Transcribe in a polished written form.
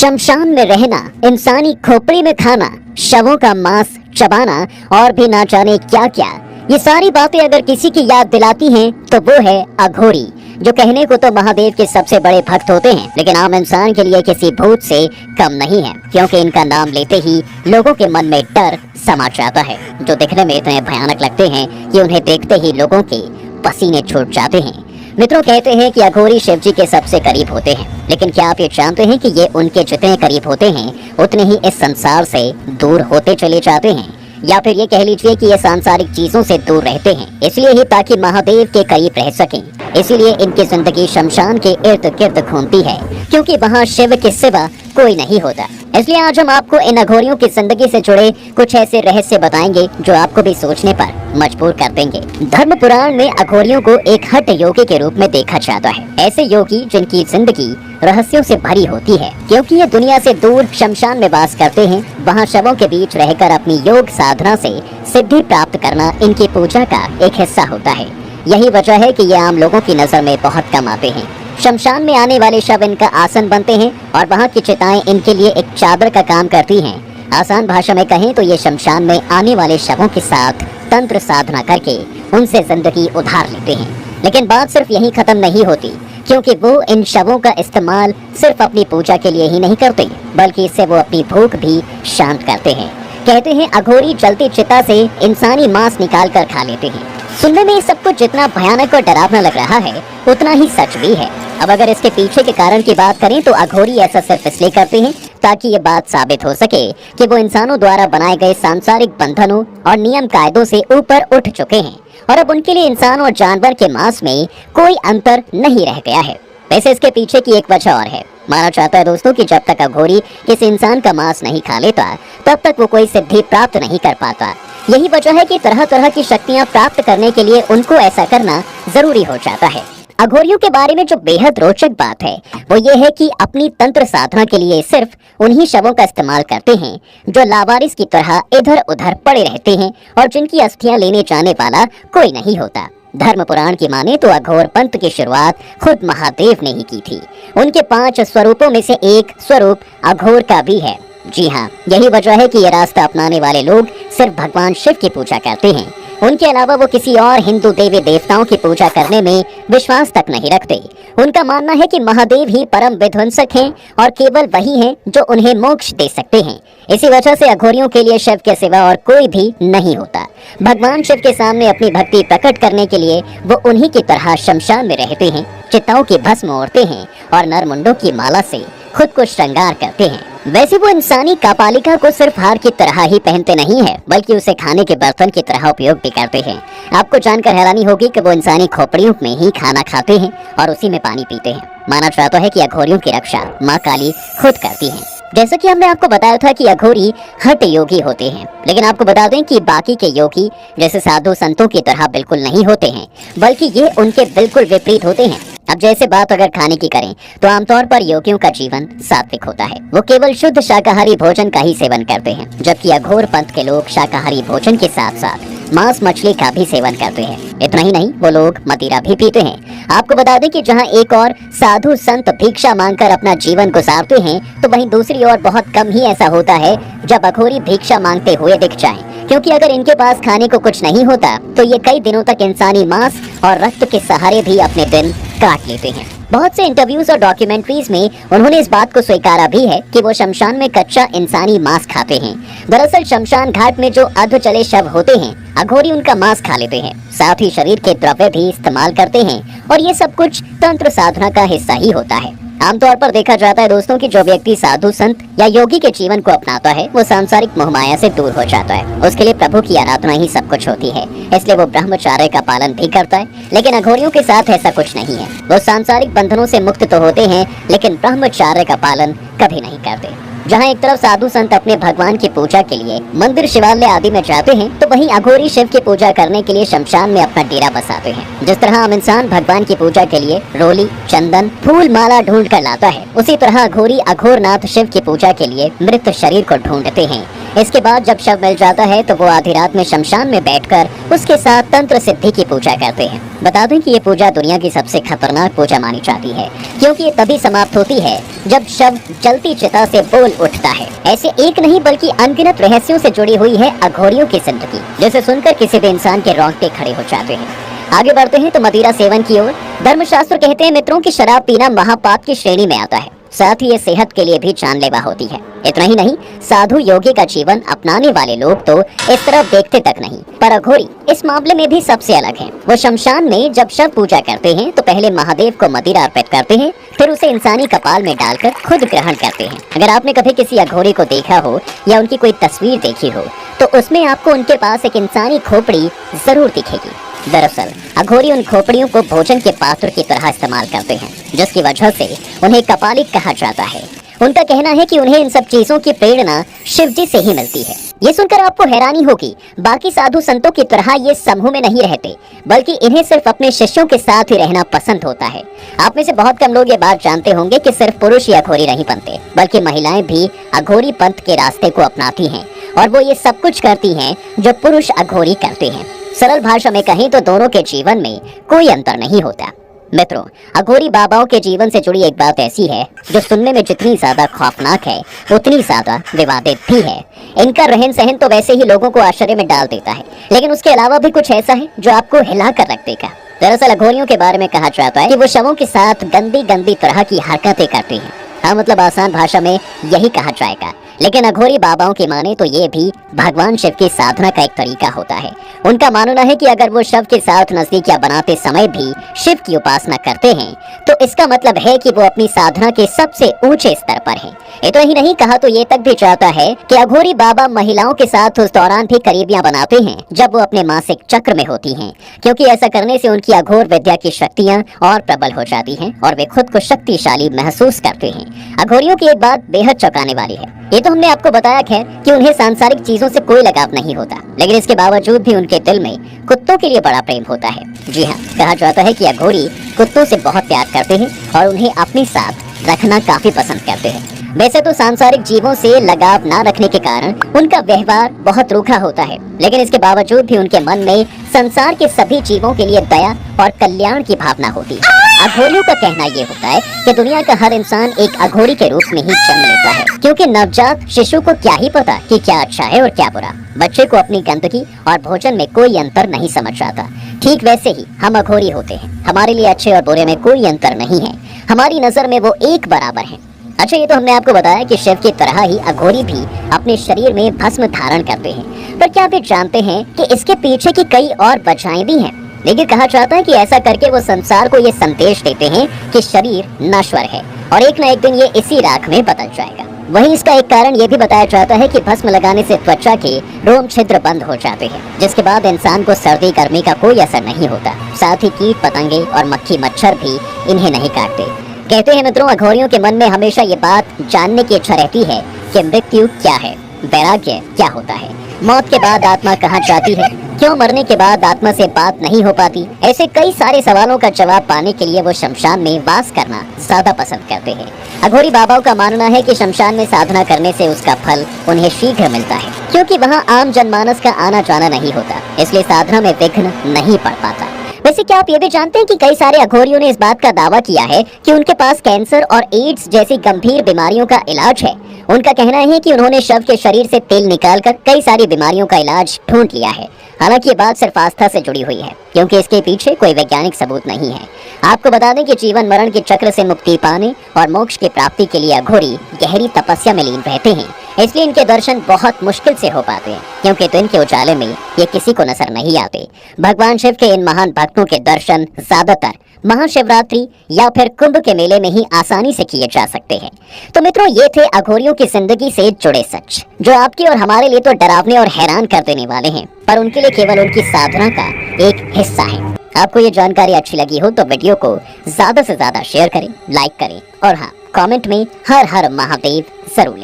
शमशान में रहना, इंसानी खोपड़ी में खाना, शवों का मांस चबाना और भी ना जाने क्या क्या, ये सारी बातें अगर किसी की याद दिलाती हैं तो वो है अघोरी, जो कहने को तो महादेव के सबसे बड़े भक्त होते हैं, लेकिन आम इंसान के लिए किसी भूत से कम नहीं है, क्योंकि इनका नाम लेते ही लोगों के मन में डर समा जाता है, जो दिखने में इतने भयानक लगते हैं कि उन्हें देखते ही लोगों के पसीने छूट जाते हैं। मित्रों, कहते हैं कि अघोरी शिव जी के सबसे करीब होते हैं, लेकिन क्या आप ये जानते हैं कि ये उनके जितने करीब होते हैं उतने ही इस संसार से दूर होते चले जाते हैं, या फिर ये कह लीजिए कि ये सांसारिक चीजों से दूर रहते हैं, इसलिए ही ताकि महादेव के करीब रह सकें। इसीलिए इनकी जिंदगी शमशान के इर्द गिर्द घूमती है, क्योंकि वहाँ शिव के सिवा कोई नहीं होता। इसलिए आज हम आपको इन अघोरियों की जिंदगी से जुड़े कुछ ऐसे रहस्य बताएंगे जो आपको भी सोचने पर मजबूर कर देंगे। धर्म पुराण में अघोरियों को एक हठ योगी के रूप में देखा जाता है, ऐसे योगी जिनकी जिंदगी रहस्यों से भरी होती है, क्योंकि ये दुनिया से दूर शमशान में वास करते हैं। वहाँ शवों के बीच रहकर अपनी योग साधना से सिद्धि प्राप्त करना इनकी पूजा का एक हिस्सा होता है। यही वजह है कि ये आम लोगों की नजर में बहुत कम आते हैं। शमशान में आने वाले शव इनका आसन बनते हैं और वहाँ की चिताएं इनके लिए एक चादर का काम करती हैं। आसान भाषा में कहें तो ये शमशान में आने वाले शवों के साथ तंत्र साधना करके उनसे जिंदगी उधार लेते हैं। लेकिन बात सिर्फ यहीं खत्म नहीं होती, क्योंकि वो इन शवों का इस्तेमाल सिर्फ अपनी पूजा के लिए ही नहीं करते, बल्कि इससे वो अपनी भूख भी शांत करते हैं। कहते हैं अघोरी जलती चिता से इंसानी मांस निकाल कर खा लेते हैं। सुनने में सब कुछ जितना भयानक और डरावना लग रहा है, उतना ही सच भी है। अब अगर इसके पीछे के कारण की बात करें तो अघोरी ऐसा सिर्फ इसलिए करते हैं ताकि ये बात साबित हो सके कि वो इंसानों द्वारा बनाए गए सांसारिक बंधनों और नियम कायदों से ऊपर उठ चुके हैं और अब उनके लिए इंसान और जानवर के मांस में कोई अंतर नहीं रह गया है। वैसे इसके पीछे की एक वजह और है। माना जाता है दोस्तों कि जब तक अघोरी किसी इंसान का मांस नहीं खा लेता, तब तक वो कोई सिद्धि प्राप्त नहीं कर पाता। यही वजह है कि तरह तरह की शक्तियां प्राप्त करने के लिए उनको ऐसा करना जरूरी हो जाता है। अघोरियों के बारे में जो बेहद रोचक बात है वो ये है कि अपनी तंत्र साधना के लिए सिर्फ उन्हीं शवों का इस्तेमाल करते हैं जो लावारिस की तरह इधर उधर पड़े रहते हैं और जिनकी अस्थियां लेने जाने वाला कोई नहीं होता। धर्म पुराण की माने तो अघोर पंथ की शुरुआत खुद महादेव ने ही की थी। उनके 5 स्वरूपों में से एक स्वरूप अघोर का भी है। जी हाँ, यही वजह है कि ये रास्ता अपनाने वाले लोग सिर्फ भगवान शिव की पूजा करते हैं। उनके अलावा वो किसी और हिंदू देवी देवताओं की पूजा करने में विश्वास तक नहीं रखते। उनका मानना है कि महादेव ही परम विध्वंसक हैं और केवल वही हैं जो उन्हें मोक्ष दे सकते हैं। इसी वजह से अघोरियों के लिए शिव के सिवा और कोई भी नहीं होता। भगवान शिव के सामने अपनी भक्ति प्रकट करने के लिए वो उन्हीं की तरह शमशान में रहते हैं, चिताओं की भस्म ओढ़ते हैं और नरमुंडों की माला से खुद को श्रृंगार करते हैं। वैसे वो इंसानी कापालिका को सिर्फ हार की तरह ही पहनते नहीं है, बल्कि उसे खाने के बर्तन की तरह उपयोग भी करते हैं। आपको जानकर हैरानी होगी कि वो इंसानी खोपड़ियों में ही खाना खाते हैं और उसी में पानी पीते हैं। माना जाता है कि अघोरियों की रक्षा माँ काली खुद करती है। जैसा कि हमने आपको बताया था कि अघोरी हठ योगी होते हैं, लेकिन आपको बता दें कि बाकी के योगी जैसे साधु संतों की तरह बिल्कुल नहीं होते हैं, बल्कि ये उनके बिल्कुल विपरीत होते हैं। अब जैसे बात अगर खाने की करें तो आमतौर पर योगियों का जीवन सात्विक होता है। वो केवल शुद्ध शाकाहारी भोजन का ही सेवन करते हैं, जबकि अघोर पंथ के लोग शाकाहारी भोजन के साथ साथ मांस मछली का भी सेवन करते हैं। इतना ही नहीं, वो लोग मदिरा भी पीते हैं। आपको बता दें कि जहां एक और साधु संत भिक्षा मांगकर अपना जीवन गुजारते हैं, तो वहीं दूसरी ओर बहुत कम ही ऐसा होता है जब अघोरी भिक्षा मांगते हुए दिख जाएं। क्योंकि अगर इनके पास खाने को कुछ नहीं होता तो ये कई दिनों तक इंसानी मांस और रक्त के सहारे भी अपने दिन काट लेते हैं। बहुत से इंटरव्यूज और डॉक्यूमेंट्रीज में उन्होंने इस बात को स्वीकारा भी है कि वो शमशान में कच्चा इंसानी मांस खाते हैं। दरअसल शमशान घाट में जो अध चले शव होते हैं, अघोरी उनका मांस खा लेते हैं, साथ ही शरीर के द्रव्य भी इस्तेमाल करते हैं और ये सब कुछ तंत्र साधना का हिस्सा ही होता है। आमतौर पर देखा जाता है दोस्तों कि जो व्यक्ति साधु संत या योगी के जीवन को अपनाता है वो सांसारिक मोहमाया से दूर हो जाता है। उसके लिए प्रभु की आराधना ही सब कुछ होती है, इसलिए वो ब्रह्मचर्य का पालन भी करता है। लेकिन अघोरियों के साथ ऐसा कुछ नहीं है। वो सांसारिक बंधनों से मुक्त तो होते हैं, लेकिन ब्रह्मचर्य का पालन कभी नहीं करते। जहाँ एक तरफ साधु संत अपने भगवान की पूजा के लिए मंदिर शिवालय आदि में जाते हैं, तो वहीं अघोरी शिव की पूजा करने के लिए शमशान में अपना डेरा बसाते हैं। जिस तरह आम इंसान भगवान की पूजा के लिए रोली, चंदन, फूल माला ढूंढ कर लाता है, उसी तरह अघोरी अघोरनाथ शिव की पूजा के लिए मृत शरीर को ढूंढते हैं। इसके बाद जब शव मिल जाता है तो वो आधी रात में शमशान में बैठकर उसके साथ तंत्र सिद्धि की पूजा करते हैं। बता दें कि ये पूजा दुनिया की सबसे खतरनाक पूजा मानी जाती है, क्योंकि ये तभी समाप्त होती है जब शव जलती चिता से बोल उठता है। ऐसे एक नहीं बल्कि अनगिनत रहस्यों से जुड़ी हुई है अघोरियों की जिंदगी, जिसे सुनकर किसी भी इंसान के रोंगटे खड़े हो जाते हैं। आगे बढ़ते हैं तो मदिरा सेवन की ओर। धर्मशास्त्र कहते हैं मित्रों की शराब पीना महापाप की श्रेणी में आता है, साथ ही ये सेहत के लिए भी जानलेवा होती है। इतना ही नहीं, साधु योगी का जीवन अपनाने वाले लोग तो इस तरफ देखते तक नहीं, पर अघोरी इस मामले में भी सबसे अलग हैं। वो शमशान में जब शव पूजा करते हैं तो पहले महादेव को मदिरा अर्पित करते हैं, फिर उसे इंसानी कपाल में डालकर खुद ग्रहण करते हैं। अगर आपने कभी किसी अघोरी को देखा हो या उनकी कोई तस्वीर देखी हो तो उसमें आपको उनके पास एक इंसानी खोपड़ी जरूर दिखेगी। दरअसल अघोरी उन खोपड़ियों को भोजन के पात्र की तरह इस्तेमाल करते हैं, जिसकी वजह से उन्हें कपालिक कहा जाता है। उनका कहना है कि उन्हें इन सब चीजों की प्रेरणा शिव जी से ही मिलती है। ये सुनकर आपको हैरानी होगी, बाकी साधु संतों की तरह ये समूह में नहीं रहते, बल्कि इन्हें सिर्फ अपने शिष्यों के साथ ही रहना पसंद होता है। आप में से बहुत कम लोग ये बात जानते होंगे कि सिर्फ पुरुष ही अघोरी नहीं बनते, बल्कि महिलाएं भी अघोरी पंथ के रास्ते को अपनाती हैं, और वो ये सब कुछ करती हैं जो पुरुष अघोरी करते हैं। सरल भाषा में कहें तो दोनों के जीवन में कोई अंतर नहीं होता। मित्रों, अघोरी बाबाओं के जीवन से जुड़ी एक बात ऐसी है जो सुनने में जितनी ज्यादा खौफनाक है उतनी ज्यादा विवादित भी है। इनका रहन सहन तो वैसे ही लोगों को आश्चर्य में डाल देता है, लेकिन उसके अलावा भी कुछ ऐसा है जो आपको हिला कर रख देगा। दरअसल अघोरियों के बारे में कहा जाता है कि वो शवों के साथ गंदी गंदी तरह की हरकतें करते हैं। हाँ, मतलब आसान भाषा में यही कहा जाएगा। लेकिन अघोरी बाबाओं की माने तो ये भी भगवान शिव की साधना का एक तरीका होता है। उनका मानना है कि अगर वो शव के साथ नजदीकियां बनाते समय भी शिव की उपासना करते हैं तो इसका मतलब है कि वो अपनी साधना के सबसे ऊंचे स्तर पर हैं। इतना ही नहीं, कहा तो ये तक भी जाता है कि अघोरी बाबा महिलाओं के साथ उस दौरान भी करीबियां बनाते हैं जब वो अपने मासिक चक्र में होती हैं, क्योंकि ऐसा करने से उनकी अघोर विद्या की शक्तियां और प्रबल हो जाती हैं और वे खुद को शक्तिशाली महसूस करते हैं। अघोरियों की एक बात बेहद चौंकाने वाली है। ये तो हमने आपको बताया खैर कि उन्हें सांसारिक चीजों से कोई लगाव नहीं होता, लेकिन इसके बावजूद भी उनके दिल में कुत्तों के लिए बड़ा प्रेम होता है। जी हाँ, कहा जाता है कि अघोरी कुत्तों से बहुत प्यार करते हैं और उन्हें अपने साथ रखना काफी पसंद करते हैं। वैसे तो सांसारिक जीवों से लगाव न रखने के कारण उनका व्यवहार बहुत रूखा होता है, लेकिन इसके बावजूद भी उनके मन में संसार के सभी जीवों के लिए दया और कल्याण की भावना होती है। अघोरियों का कहना ये होता है कि दुनिया का हर इंसान एक अघोरी के रूप में ही जन्म लेता है, क्योंकि नवजात शिशु को क्या ही पता कि क्या अच्छा है और क्या बुरा। बच्चे को अपनी गंदगी और भोजन में कोई अंतर नहीं समझ आता। ठीक वैसे ही हम अघोरी होते हैं, हमारे लिए अच्छे और बुरे में कोई अंतर नहीं है, हमारी नजर में वो एक बराबर है। अच्छा, ये तो हमने आपको बताया कि शिव की तरह ही अघोरी भी अपने शरीर में भस्म धारण करते हैं, पर क्या आप जानते हैं कि इसके पीछे की कई और वजहें भी हैं। लेकिन कहा जाता है कि ऐसा करके वो संसार को ये संदेश देते हैं कि शरीर नश्वर है और एक न एक दिन ये इसी राख में बदल जाएगा। वहीं इसका एक कारण ये भी बताया जाता है कि भस्म लगाने से त्वचा के रोम छिद्र बंद हो जाते हैं, जिसके बाद इंसान को सर्दी गर्मी का कोई असर नहीं होता। साथ ही कीट पतंगे और मक्खी मच्छर भी इन्हें नहीं काटते। कहते हैं मित्रों, अघोरियों के मन में हमेशा ये बात जानने की इच्छा रहती है कि मृत्यु क्या है, वैराग्य क्या होता है, मौत के बाद आत्मा कहाँ जाती है, क्यों मरने के बाद आत्मा से बात नहीं हो पाती। ऐसे कई सारे सवालों का जवाब पाने के लिए वो शमशान में वास करना ज्यादा पसंद करते हैं। अघोरी बाबाओं का मानना है कि शमशान में साधना करने से उसका फल उन्हें शीघ्र मिलता है, क्योंकि वहाँ आम जनमानस का आना जाना नहीं होता, इसलिए साधना में विघ्न नहीं पड़ पाता। वैसे क्या आप ये भी जानते हैं कि कई सारे अघोरियों ने इस बात का दावा किया है कि उनके पास कैंसर और एड्स जैसी गंभीर बीमारियों का इलाज है। उनका कहना है कि उन्होंने शव के शरीर से तेल निकालकर कई सारी बीमारियों का इलाज ढूंढ लिया है। हालांकि ये बात सिर्फ आस्था से जुड़ी हुई है, क्योंकि इसके पीछे कोई वैज्ञानिक सबूत नहीं है। आपको बता दें कि जीवन मरण के चक्र से मुक्ति पाने और मोक्ष की प्राप्ति के लिए अघोरी गहरी तपस्या में लीन रहते हैं, इसलिए इनके दर्शन बहुत मुश्किल से हो पाते हैं, क्योंकि दिन के उजाले में ये किसी को नजर नहीं आते। भगवान शिव के इन महान भक्तों के दर्शन ज्यादातर महाशिवरात्रि या फिर कुंभ के मेले में ही आसानी से किए जा सकते हैं। तो मित्रों, ये थे अघोरियों की जिंदगी से जुड़े सच, जो आपके और हमारे लिए तो डरावने और हैरान कर देने वाले हैं, पर उनके लिए केवल उनकी साधना का एक हिस्सा है। आपको ये जानकारी अच्छी लगी हो तो वीडियो को ज्यादा से ज्यादा शेयर करें, लाइक करें और हाँ, कमेंट में हर हर महादेव जरूर लिखें।